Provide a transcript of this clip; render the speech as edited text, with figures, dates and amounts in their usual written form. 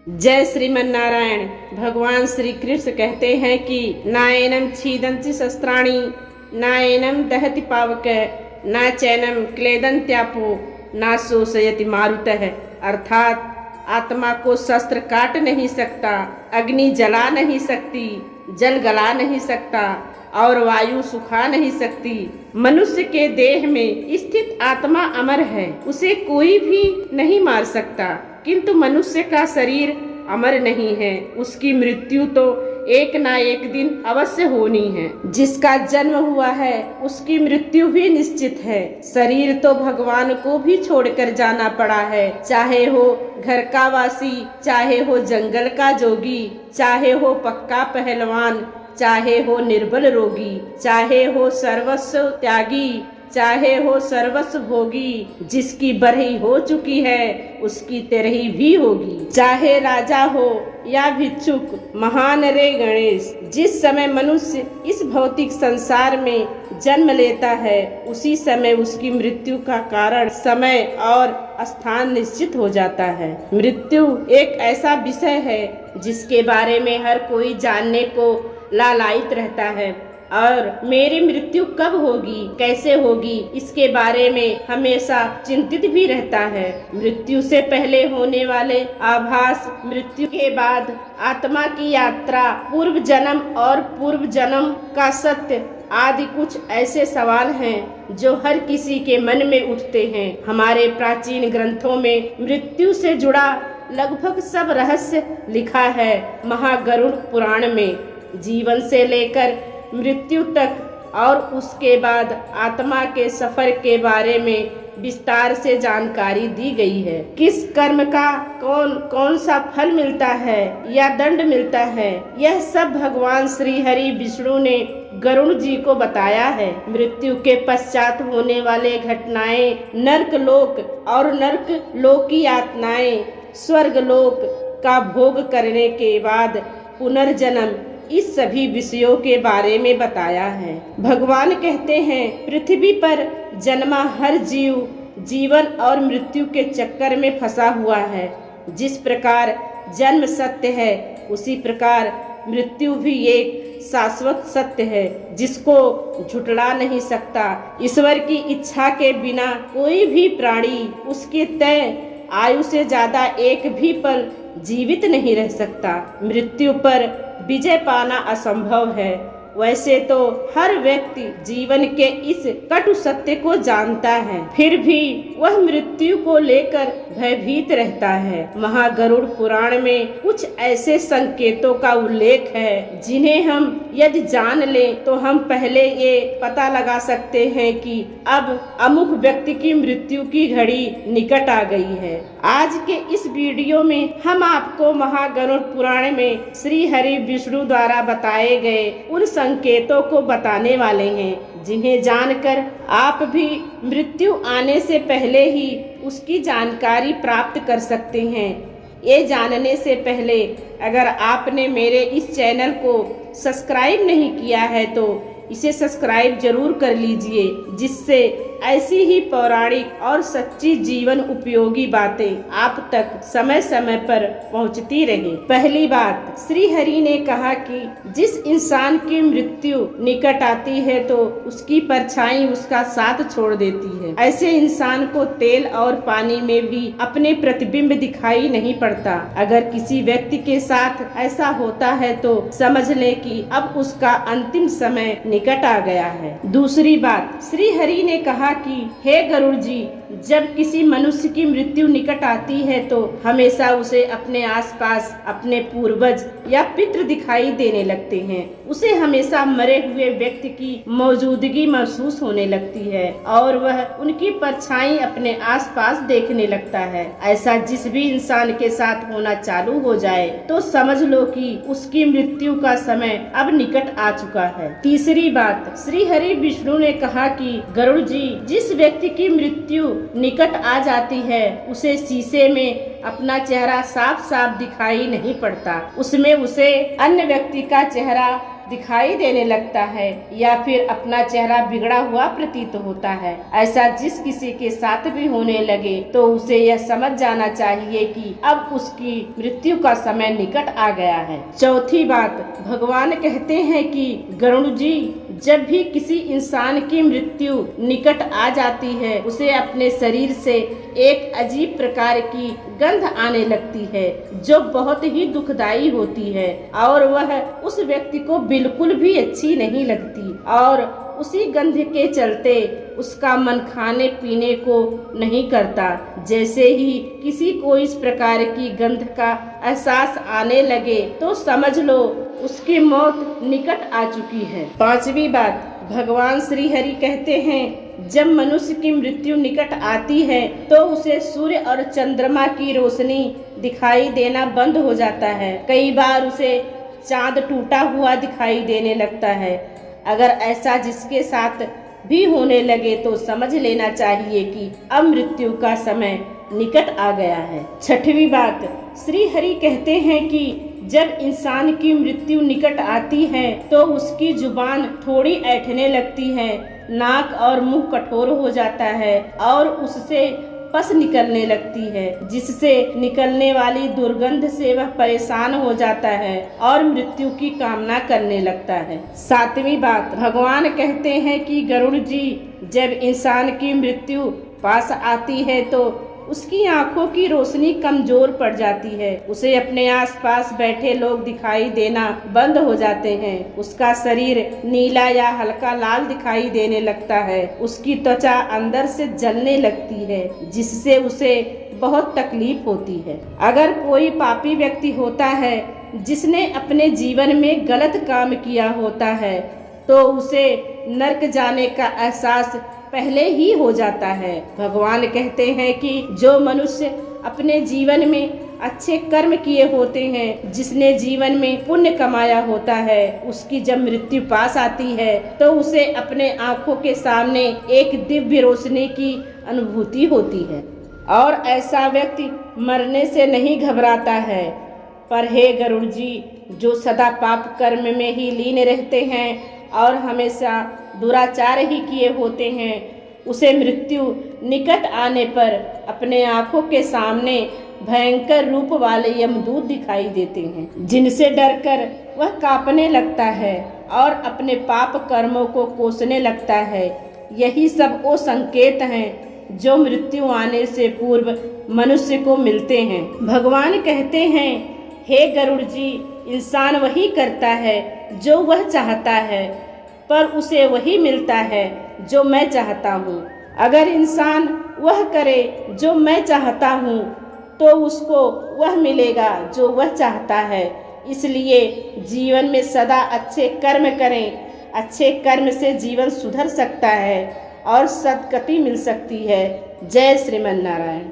जय श्रीमन नारायण। भगवान श्री कृष्ण कहते हैं कि नायनम छीदंति शस्त्राणि नायनम दहति पावक ना चैनम क्लेदंत्यापो ना शोषयति मारुतः। अर्थात आत्मा को शस्त्र काट नहीं सकता, अग्नि जला नहीं सकती, जल गला नहीं सकता और वायु सुखा नहीं सकती। मनुष्य के देह में स्थित आत्मा अमर है, उसे कोई भी नहीं मार सकता। किंतु मनुष्य का शरीर अमर नहीं है, उसकी मृत्यु तो एक ना एक दिन अवश्य होनी है। जिसका जन्म हुआ है उसकी मृत्यु भी निश्चित है। शरीर तो भगवान को भी छोड़कर जाना पड़ा है, चाहे हो घर का वासी, चाहे हो जंगल का जोगी, चाहे हो पक्का पहलवान, चाहे हो निर्बल रोगी, चाहे हो सर्वस्व त्यागी, चाहे हो सर्वस्व भोगी। जिसकी बरही हो चुकी है उसकी तेरही भी होगी। चाहे राजा हो या भिक्षुक, महान रे गणेश। जिस समय मनुष्य इस भौतिक संसार में जन्म लेता है उसी समय उसकी मृत्यु का कारण, समय और स्थान निश्चित हो जाता है। मृत्यु एक ऐसा विषय है जिसके बारे में हर कोई जानने को लालायित रहता है और मेरी मृत्यु कब होगी, कैसे होगी, इसके बारे में हमेशा चिंतित भी रहता है। मृत्यु से पहले होने वाले आभास, मृत्यु के बाद आत्मा की यात्रा, पूर्व जन्म और पूर्व जन्म का सत्य आदि कुछ ऐसे सवाल हैं जो हर किसी के मन में उठते हैं। हमारे प्राचीन ग्रंथों में मृत्यु से जुड़ा लगभग सब रहस्य लिखा है। महागरुड़ पुराण में जीवन से लेकर मृत्यु तक और उसके बाद आत्मा के सफर के बारे में विस्तार से जानकारी दी गई है। किस कर्म का कौन कौन सा फल मिलता है या दंड मिलता है, यह सब भगवान श्री हरि विष्णु ने गरुड़ जी को बताया है। मृत्यु के पश्चात होने वाले घटनाएं, नर्क लोक और नर्क लोक की यातनाएं, स्वर्ग लोक का भोग करने के बाद पुनर्जन्म, इस सभी विषयों के बारे में बताया है। भगवान कहते हैं पृथ्वी पर जन्मा हर जीव जीवन और मृत्यु के चक्कर में फंसा हुआ है। जिस प्रकार जन्म सत्य है उसी प्रकार मृत्यु भी एक शाश्वत सत्य है जिसको झुठला नहीं सकता। ईश्वर की इच्छा के बिना कोई भी प्राणी उसके तय आयु से ज्यादा एक भी पल जीवित नहीं रह सकता। मृत्यु पर विजय पाना असंभव है। वैसे तो हर व्यक्ति जीवन के इस कटु सत्य को जानता है, फिर भी वह मृत्यु को लेकर भयभीत रहता है। महागरुड़ पुराण में कुछ ऐसे संकेतों का उल्लेख है जिन्हें हम यदि जान लें तो हम पहले ये पता लगा सकते हैं कि अब अमुक व्यक्ति की मृत्यु की घड़ी निकट आ गई है। आज के इस वीडियो में हम आपको महागरुड़ पुराण में श्री हरि विष्णु द्वारा बताए गए उन संकेतों को बताने वाले हैं जिन्हें जानकर आप भी मृत्यु आने से पहले ही उसकी जानकारी प्राप्त कर सकते हैं। ये जानने से पहले अगर आपने मेरे इस चैनल को सब्सक्राइब नहीं किया है तो इसे सब्सक्राइब जरूर कर लीजिए, जिससे ऐसी ही पौराणिक और सच्ची जीवन उपयोगी बातें आप तक समय समय पर पहुंचती रहे। पहली बात, श्री हरि ने कहा कि जिस इंसान की मृत्यु निकट आती है तो उसकी परछाई उसका साथ छोड़ देती है। ऐसे इंसान को तेल और पानी में भी अपने प्रतिबिंब दिखाई नहीं पड़ता। अगर किसी व्यक्ति के साथ ऐसा होता है तो समझ ले कि अब उसका अंतिम समय निकट आ गया है। दूसरी बात, श्री हरि ने कहा कि हे गरुड़ जी, जब किसी मनुष्य की मृत्यु निकट आती है तो हमेशा उसे अपने आसपास अपने पूर्वज या पितृ दिखाई देने लगते हैं। उसे हमेशा मरे हुए व्यक्ति की मौजूदगी महसूस होने लगती है और वह उनकी परछाई अपने आसपास देखने लगता है। ऐसा जिस भी इंसान के साथ होना चालू हो जाए तो समझ लो कि उसकी मृत्यु का समय अब निकट आ चुका है। तीसरी बात, श्री हरि विष्णु ने कहा कि गरुड़ जी, जिस व्यक्ति की मृत्यु निकट आ जाती है उसे शीशे में अपना चेहरा साफ साफ दिखाई नहीं पड़ता। उसमें उसे अन्य व्यक्ति का चेहरा दिखाई देने लगता है या फिर अपना चेहरा बिगड़ा हुआ प्रतीत होता है। ऐसा जिस किसी के साथ भी होने लगे तो उसे यह समझ जाना चाहिए कि अब उसकी मृत्यु का समय निकट आ गया है। चौथी बात, भगवान कहते हैं कि गरुड़ जी, जब भी किसी इंसान की मृत्यु निकट आ जाती है उसे अपने शरीर से एक अजीब प्रकार की गंध आने लगती है जो बहुत ही दुखदाई होती है और वह उस व्यक्ति को बिल्कुल भी अच्छी नहीं लगती और उसी गंध के चलते उसका मन खाने पीने को नहीं करता। जैसे ही किसी को इस प्रकार की गंध का एहसास आने लगे तो समझ लो उसकी मौत निकट आ चुकी है। पांचवी बात, भगवान श्री हरि कहते हैं जब मनुष्य की मृत्यु निकट आती है तो उसे सूर्य और चंद्रमा की रोशनी दिखाई देना बंद हो जाता है। कई बार उसे चांद टूटा हुआ दिखाई देने लगता है। अगर ऐसा जिसके साथ भी होने लगे तो समझ लेना चाहिए कि अब मृत्यु का समय निकट आ गया है। छठवीं बात, श्री हरि कहते हैं कि जब इंसान की मृत्यु निकट आती है तो उसकी जुबान थोड़ी ऐंठने लगती है, नाक और मुंह कठोर हो जाता है और उससे पस निकलने लगती है, जिससे निकलने वाली दुर्गंध से वह परेशान हो जाता है और मृत्यु की कामना करने लगता है। सातवीं बात, भगवान कहते हैं कि गरुड़ जी, जब इंसान की मृत्यु पास आती है तो उसकी आंखों की रोशनी कमजोर पड़ जाती है, उसे अपने आसपास बैठे लोग दिखाई देना बंद हो जाते हैं, उसका शरीर नीला या हल्का लाल दिखाई देने लगता है, उसकी त्वचा अंदर से जलने लगती है जिससे उसे बहुत तकलीफ होती है। अगर कोई पापी व्यक्ति होता है जिसने अपने जीवन में गलत काम किया होता है तो उसे नरक जाने का एहसास पहले ही हो जाता है। भगवान कहते हैं कि जो मनुष्य अपने जीवन में अच्छे कर्म किए होते हैं, जिसने जीवन में पुण्य कमाया होता है, उसकी जब मृत्यु पास आती है तो उसे अपने आंखों के सामने एक दिव्य रोशनी की अनुभूति होती है और ऐसा व्यक्ति मरने से नहीं घबराता है। पर हे गरुड़ जी, जो सदा पाप कर्म में ही लीन रहते हैं और हमेशा दुराचार ही किए होते हैं, उसे मृत्यु निकट आने पर अपने आंखों के सामने भयंकर रूप वाले यमदूत दिखाई देते हैं, जिनसे डरकर वह कांपने लगता है और अपने पाप कर्मों को कोसने लगता है। यही सब वो संकेत हैं जो मृत्यु आने से पूर्व मनुष्य को मिलते हैं। भगवान कहते हैं, हे गरुड़ जी, इंसान वही करता है जो वह चाहता है, पर उसे वही मिलता है जो मैं चाहता हूँ। अगर इंसान वह करे जो मैं चाहता हूँ तो उसको वह मिलेगा जो वह चाहता है। इसलिए जीवन में सदा अच्छे कर्म करें। अच्छे कर्म से जीवन सुधर सकता है और सद्गति मिल सकती है। जय श्रीमन नारायण।